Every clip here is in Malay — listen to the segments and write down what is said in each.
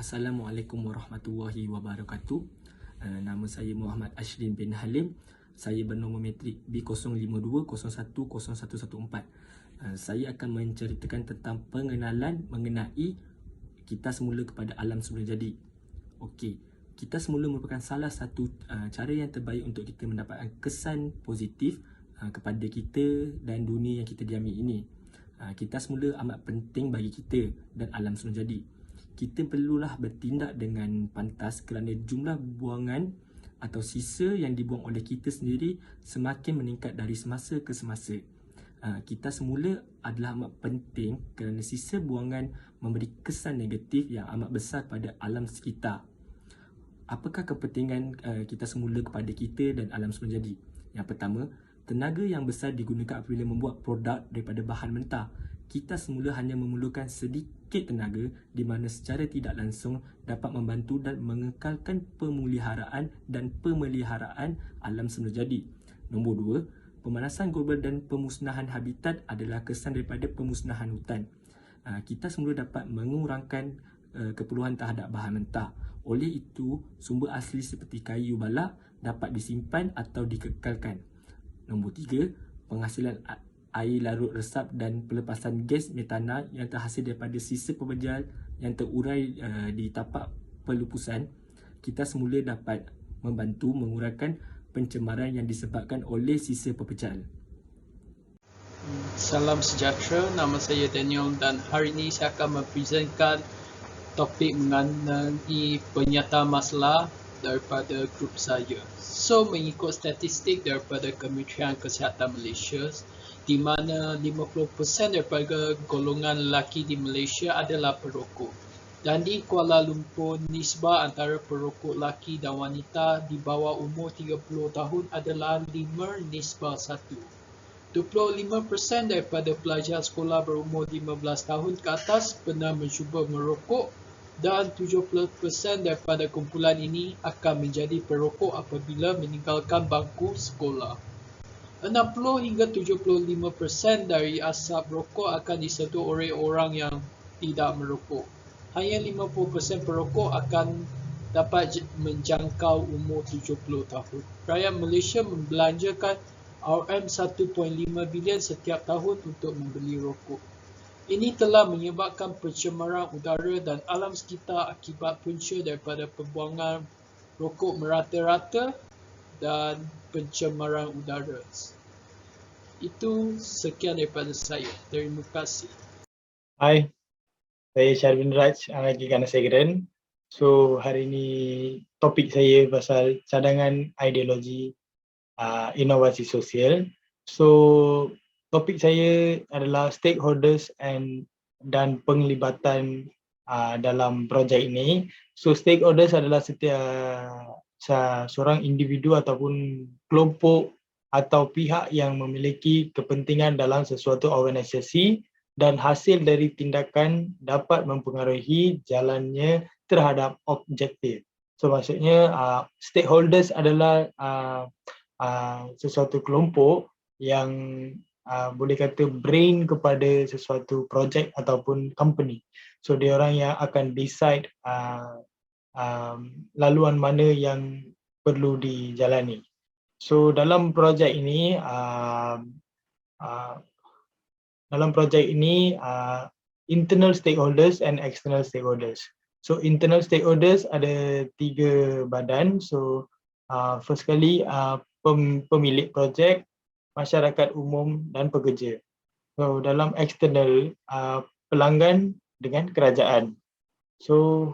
Assalamualaikum warahmatullahi wabarakatuh. Nama saya Muhammad Ashrin bin Halim. Saya bernombor metrik B052010114. Saya akan menceritakan tentang pengenalan mengenai kita semula kepada alam semula jadi. Okey, kita semula merupakan salah satu cara yang terbaik untuk kita mendapatkan kesan positif kepada kita dan dunia yang kita diami ini. Kita semula amat penting bagi kita dan alam semula jadi. Kita perlulah bertindak dengan pantas kerana jumlah buangan atau sisa yang dibuang oleh kita sendiri semakin meningkat dari semasa ke semasa. Kita semula adalah amat penting kerana sisa buangan memberi kesan negatif yang amat besar pada alam sekitar. Apakah kepentingan kita semula kepada kita dan alam semula jadi? Yang pertama, tenaga yang besar digunakan apabila membuat produk daripada bahan mentah. Kita semula hanya memerlukan sedikit tenaga di mana secara tidak langsung dapat membantu dan mengekalkan pemeliharaan dan pemeliharaan alam semula jadi. Nombor dua, pemanasan global dan pemusnahan habitat adalah kesan daripada pemusnahan hutan. Kita semula dapat mengurangkan keperluan terhadap bahan mentah. Oleh itu, sumber asli seperti kayu balak dapat disimpan atau dikekalkan. Nombor tiga, penghasilan air larut resap dan pelepasan gas metana yang terhasil daripada sisa pepejal yang terurai di tapak pelupusan. Kita semula dapat membantu mengurangkan pencemaran yang disebabkan oleh sisa pepejal. Salam sejahtera, nama saya Daniel dan hari ini saya akan mempresentkan topik mengenai penyataan masalah daripada grup saya. So, mengikut statistik daripada Kementerian Kesihatan Malaysia, di mana 50% daripada golongan lelaki di Malaysia adalah perokok. Dan di Kuala Lumpur, nisbah antara perokok lelaki dan wanita di bawah umur 30 tahun adalah 5:1. 25% daripada pelajar sekolah berumur 15 tahun ke atas pernah mencuba merokok dan 70% daripada kumpulan ini akan menjadi perokok apabila meninggalkan bangku sekolah. 60 hingga 75% dari asap rokok akan disentuh oleh orang yang tidak merokok. Hanya 50% perokok akan dapat menjangkau umur 70 tahun. Rakyat Malaysia membelanjakan RM1.5 bilion setiap tahun untuk membeli rokok. Ini telah menyebabkan pencemaran udara dan alam sekitar akibat punca daripada pembuangan rokok merata-rata dan pencemaran udara. Itu sekian daripada saya. Terima kasih. Hai, saya Sharvin Raj, lagi Ganasegeren. So, hari ini topik saya pasal cadangan ideologi inovasi sosial. So, topik saya adalah stakeholders dan penglibatan dalam projek ini. So, stakeholders adalah setiap seorang individu ataupun kelompok atau pihak yang memiliki kepentingan dalam sesuatu organisasi dan hasil dari tindakan dapat mempengaruhi jalannya terhadap objektif. So, maksudnya stakeholders adalah sesuatu kelompok yang boleh kata brain kepada sesuatu projek ataupun company. So, dia orang yang akan decide laluan mana yang perlu dijalani. So, dalam projek ini internal stakeholders and external stakeholders. So, internal stakeholders ada 3 badan. So, first kali pemilik projek, masyarakat umum dan pekerja. So, dalam eksternal, pelanggan dengan kerajaan. So,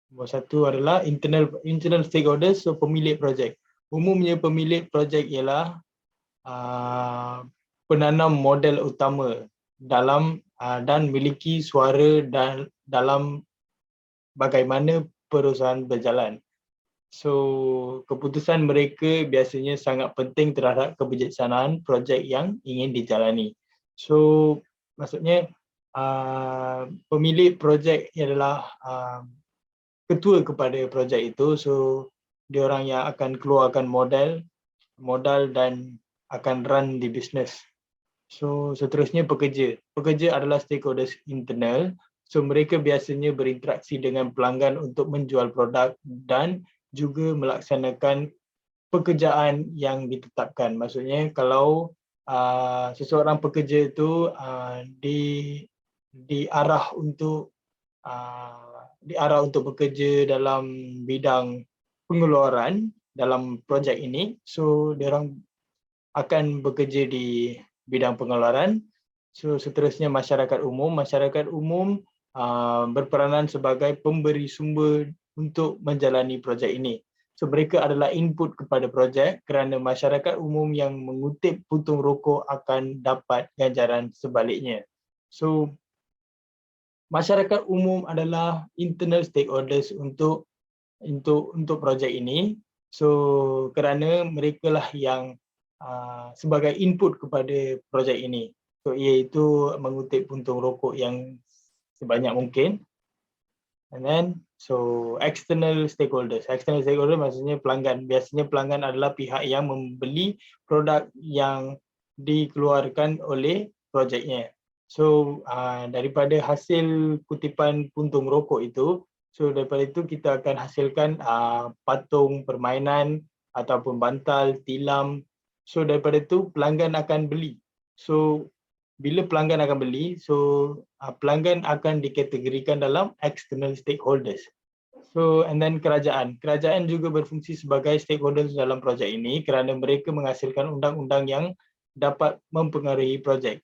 nombor satu adalah internal stakeholders, so pemilik projek. Umumnya pemilik projek ialah penanam modal utama dalam dan memiliki suara dalam bagaimana perusahaan berjalan. So, keputusan mereka biasanya sangat penting terhadap kebijaksanaan projek yang ingin dijalani. So, maksudnya pemilik projek adalah ketua kepada projek itu. So, dia orang yang akan keluarkan modal dan akan run di bisnes. So, seterusnya pekerja. Pekerja adalah stakeholders internal. So mereka biasanya berinteraksi dengan pelanggan untuk menjual produk dan juga melaksanakan pekerjaan yang ditetapkan. Maksudnya kalau seseorang pekerja itu diarah untuk bekerja dalam bidang pengeluaran dalam projek ini, so diorang akan bekerja di bidang pengeluaran. So seterusnya masyarakat umum berperanan sebagai pemberi sumber untuk menjalani projek ini. So mereka adalah input kepada projek kerana masyarakat umum yang mengutip puntung rokok akan dapat ganjaran sebaliknya. So masyarakat umum adalah internal stakeholders untuk projek ini. So kerana mereka lah yang sebagai input kepada projek ini. So iaitu mengutip puntung rokok yang sebanyak mungkin. And then external stakeholders. External stakeholders maksudnya pelanggan. Biasanya pelanggan adalah pihak yang membeli produk yang dikeluarkan oleh projeknya. So daripada hasil kutipan puntung rokok itu, so daripada itu kita akan hasilkan patung permainan ataupun bantal, tilam. So daripada itu pelanggan akan beli. So bila pelanggan akan beli, so pelanggan akan dikategorikan dalam external stakeholders. So and then kerajaan juga berfungsi sebagai stakeholders dalam projek ini kerana mereka menghasilkan undang-undang yang dapat mempengaruhi projek.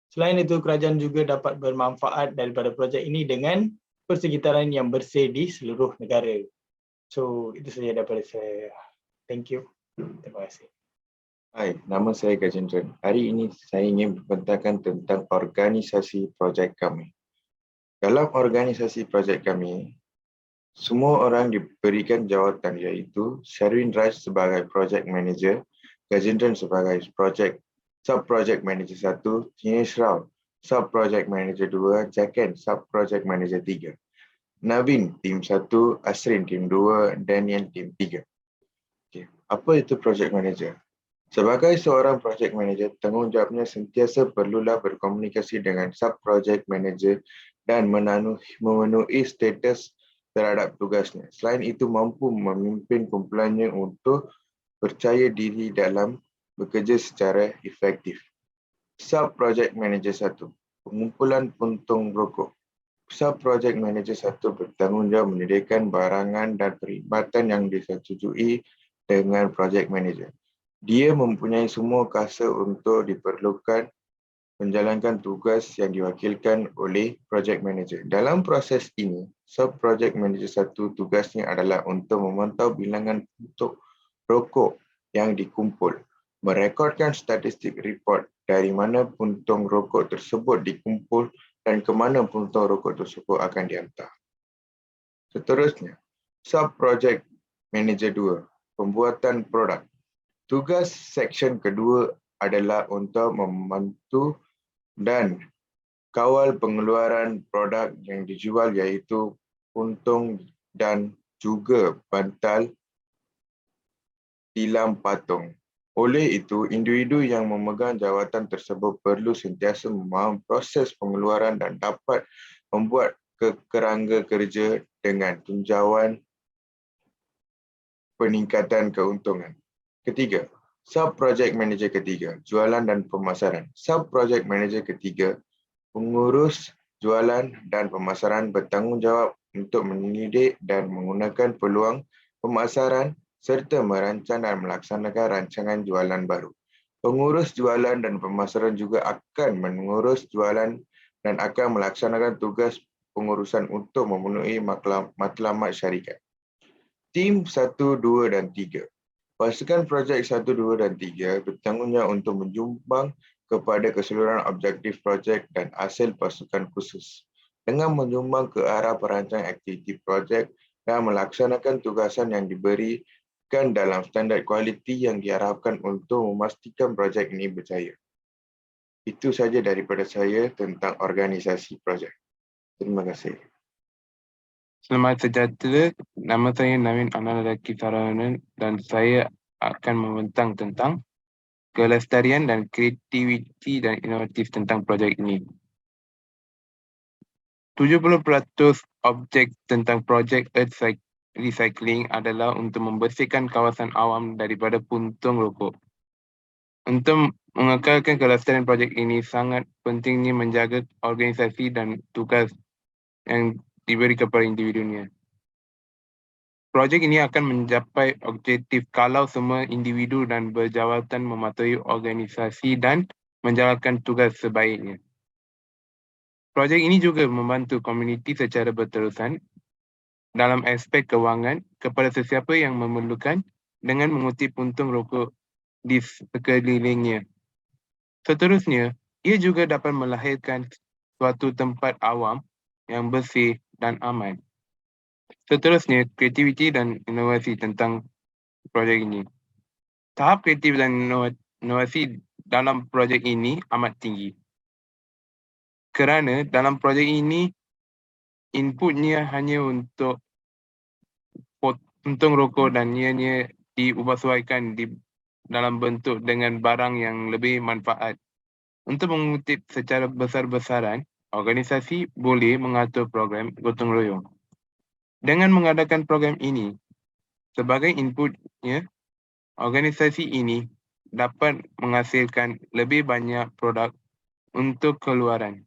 Selain itu, kerajaan juga dapat bermanfaat daripada projek ini dengan persekitaran yang bersih di seluruh negara. So itu saja daripada saya. Thank you. Terima kasih. Hai, nama saya Gajendran. Hari ini saya ingin membentangkan tentang organisasi projek kami. Dalam organisasi projek kami, semua orang diberikan jawatan iaitu Sherwin Raj sebagai project manager, Gajendran sebagai sub-project manager 1, Dinesh Rao, sub-project manager 2, Jacken, sub-project manager 3. Navin, tim 1, Asrin, tim 2, Daniel, tim 3. Okay. Apa itu project manager? Sebagai seorang project manager, tanggungjawabnya sentiasa perlulah berkomunikasi dengan sub-project manager dan memenuhi status terhadap tugasnya. Selain itu, mampu memimpin kumpulannya untuk percaya diri dalam bekerja secara efektif. Sub-project manager 1, pengumpulan puntung rokok. Sub-project manager 1 bertanggungjawab menyediakan barangan dan perkhidmatan yang disetujui dengan project manager. Dia mempunyai semua kuasa untuk diperlukan menjalankan tugas yang diwakilkan oleh project manager. Dalam proses ini, sub-project manager 1 tugasnya adalah untuk memantau bilangan puntung rokok yang dikumpul, merekodkan statistik report dari mana puntung rokok tersebut dikumpul dan ke mana puntung rokok tersebut akan dihantar. Seterusnya, sub-project manager 2, pembuatan produk. Tugas seksyen kedua adalah untuk membantu dan kawal pengeluaran produk yang dijual iaitu puntung dan juga bantal tilam patung. Oleh itu, individu yang memegang jawatan tersebut perlu sentiasa memahami proses pengeluaran dan dapat membuat kerangka kerja dengan tinjauan peningkatan keuntungan. Ketiga, sub-project manager ketiga, jualan dan pemasaran. Sub-project manager ketiga, pengurus jualan dan pemasaran bertanggungjawab untuk mendidik dan menggunakan peluang pemasaran serta merancang dan melaksanakan rancangan jualan baru. Pengurus jualan dan pemasaran juga akan mengurus jualan dan akan melaksanakan tugas pengurusan untuk memenuhi matlamat syarikat. Tim 1, 2 dan 3. Pasukan projek 1, 2 dan 3 bertanggungjawab untuk menyumbang kepada keseluruhan objektif projek dan hasil pasukan khusus dengan menyumbang ke arah perancangan aktiviti projek dan melaksanakan tugasan yang diberikan dalam standard kualiti yang diharapkan untuk memastikan projek ini berjaya. Itu saja daripada saya tentang organisasi projek. Terima kasih. Selamat sejahtera, nama saya Navin Analaki Sarawanan dan saya akan membentang tentang kelestarian dan kreativiti dan inovatif tentang projek ini. 70% objek tentang projek Earth Recycling adalah untuk membersihkan kawasan awam daripada puntung rokok. Untuk mengekalkan kelestarian projek ini, sangat pentingnya menjaga organisasi dan tugas yang diberi kepada individunya. Projek ini akan mencapai objektif kalau semua individu dan berjawatan mematuhi organisasi dan menjalankan tugas sebaiknya. Projek ini juga membantu komuniti secara berterusan dalam aspek kewangan kepada sesiapa yang memerlukan dengan mengutip puntung rokok di sekelilingnya. Seterusnya, ia juga dapat melahirkan suatu tempat awam yang bersih dan aman. Seterusnya, kreativiti dan inovasi tentang projek ini. Tahap kreatif dan inovasi dalam projek ini amat tinggi. Kerana dalam projek ini, inputnya hanya untuk puntung rokok dan ianya diubahsuaikan dalam bentuk dengan barang yang lebih manfaat. Untuk mengutip secara besar-besaran, organisasi boleh mengatur program gotong royong. Dengan mengadakan program ini, sebagai inputnya, organisasi ini dapat menghasilkan lebih banyak produk untuk keluaran.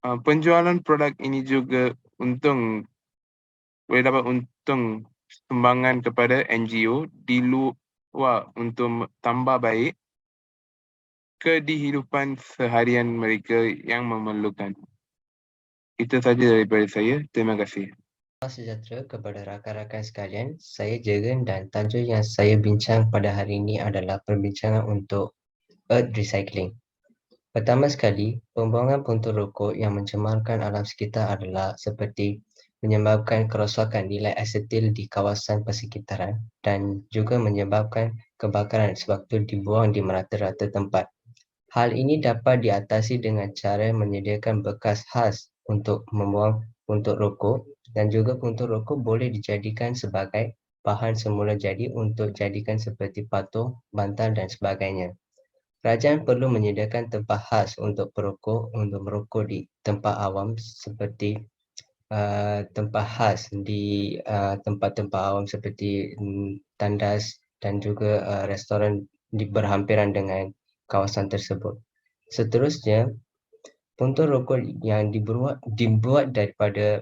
Penjualan produk ini juga boleh dapat untung sumbangan kepada NGO di luar untuk tambah baik kehidupan seharian mereka yang memerlukan. Itu saja daripada saya. Terima kasih. Salam sejahtera kepada rakan-rakan sekalian. Saya Jegen dan tajuk yang saya bincang pada hari ini adalah perbincangan untuk Earth Recycling. Pertama sekali, pembuangan puntung rokok yang mencemarkan alam sekitar adalah seperti menyebabkan kerosakan nilai asetil di kawasan persekitaran dan juga menyebabkan kebakaran sewaktu dibuang di merata-rata tempat. Hal ini dapat diatasi dengan cara menyediakan bekas khas untuk membuang puntung rokok dan juga puntung rokok boleh dijadikan sebagai bahan semula jadi untuk jadikan seperti patung, bantal dan sebagainya. Kerajaan perlu menyediakan tempat khas untuk perokok untuk merokok di tempat awam seperti tempat khas di tempat-tempat awam seperti tandas dan juga restoran berhampiran dengan kawasan tersebut. Seterusnya, puntung rokok yang dibuat daripada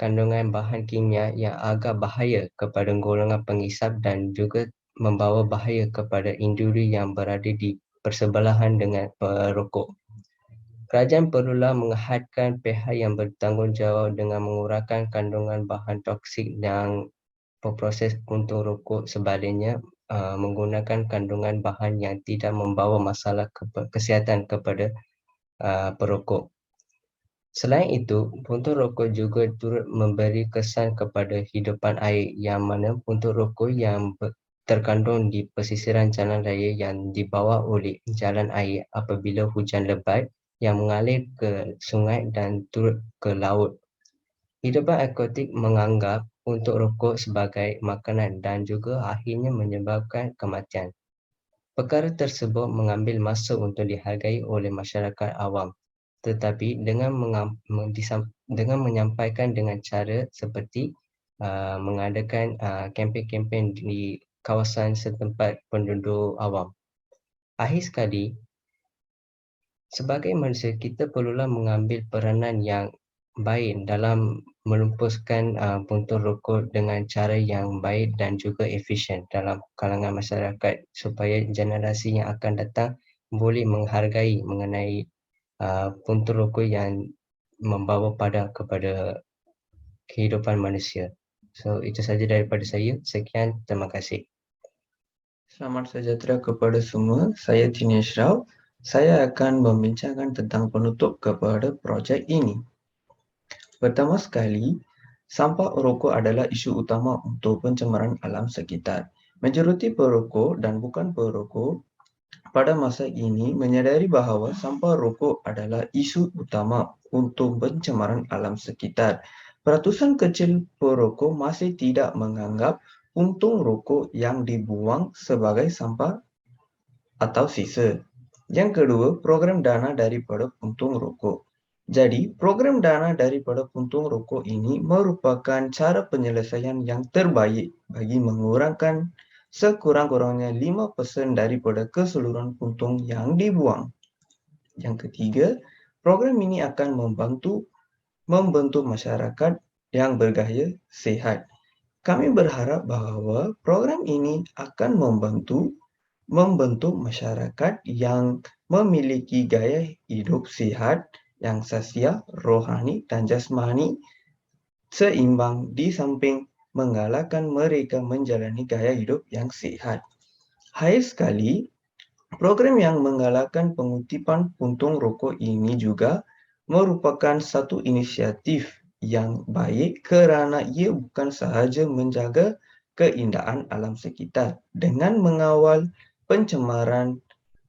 kandungan bahan kimia yang agak bahaya kepada golongan pengisap dan juga membawa bahaya kepada individu yang berada di bersebelahan dengan perokok. Kerajaan perlulah menghadkan pihak yang bertanggungjawab dengan mengurangkan kandungan bahan toksik yang berproses puntung rokok, sebaliknya menggunakan kandungan bahan yang tidak membawa masalah kesihatan kepada perokok. Selain itu, puntung rokok juga turut memberi kesan kepada hidupan air, yang mana puntung rokok yang terkandung di pesisiran jalan raya yang dibawa oleh jalan air apabila hujan lebat yang mengalir ke sungai dan turut ke laut. Hidupan akuatik menganggap puntung rokok sebagai makanan dan juga akhirnya menyebabkan kematian. Perkara tersebut mengambil masa untuk dihargai oleh masyarakat awam. Tetapi dengan menyampaikan dengan cara seperti mengadakan kempen-kempen di kawasan setempat penduduk awam. Akhir sekali, sebagai manusia kita perlulah mengambil peranan yang baik dalam melumpuskan puntung rokok dengan cara yang baik dan juga efisien dalam kalangan masyarakat supaya generasi yang akan datang boleh menghargai mengenai puntung rokok yang membawa padam kepada kehidupan manusia. So, itu saja daripada saya. Sekian, terima kasih. Selamat sejahtera kepada semua. Saya Dinesh Rao. Saya akan membincangkan tentang penutup kepada projek ini. Pertama sekali, sampah rokok adalah isu utama untuk pencemaran alam sekitar. Majoriti perokok dan bukan perokok pada masa ini menyadari bahawa sampah rokok adalah isu utama untuk pencemaran alam sekitar. Peratusan kecil perokok masih tidak menganggap puntung rokok yang dibuang sebagai sampah atau sisa. Yang kedua, program dana daripada puntung rokok. Jadi, program dana daripada puntung rokok ini merupakan cara penyelesaian yang terbaik bagi mengurangkan sekurang-kurangnya 5% daripada keseluruhan puntung yang dibuang. Yang ketiga, program ini akan membentuk masyarakat yang bergaya sehat. Kami berharap bahawa program ini akan membentuk masyarakat yang memiliki gaya hidup sihat yang sosial, rohani dan jasmani seimbang di samping menggalakkan mereka menjalani gaya hidup yang sihat. Akhir sekali, program yang menggalakkan pengutipan puntung rokok ini juga merupakan satu inisiatif yang baik kerana ia bukan sahaja menjaga keindahan alam sekitar dengan mengawal pencemaran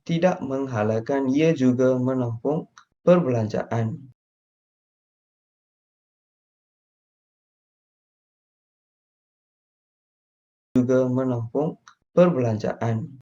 tidak menghalalkan, ia juga menampung perbelanjaan.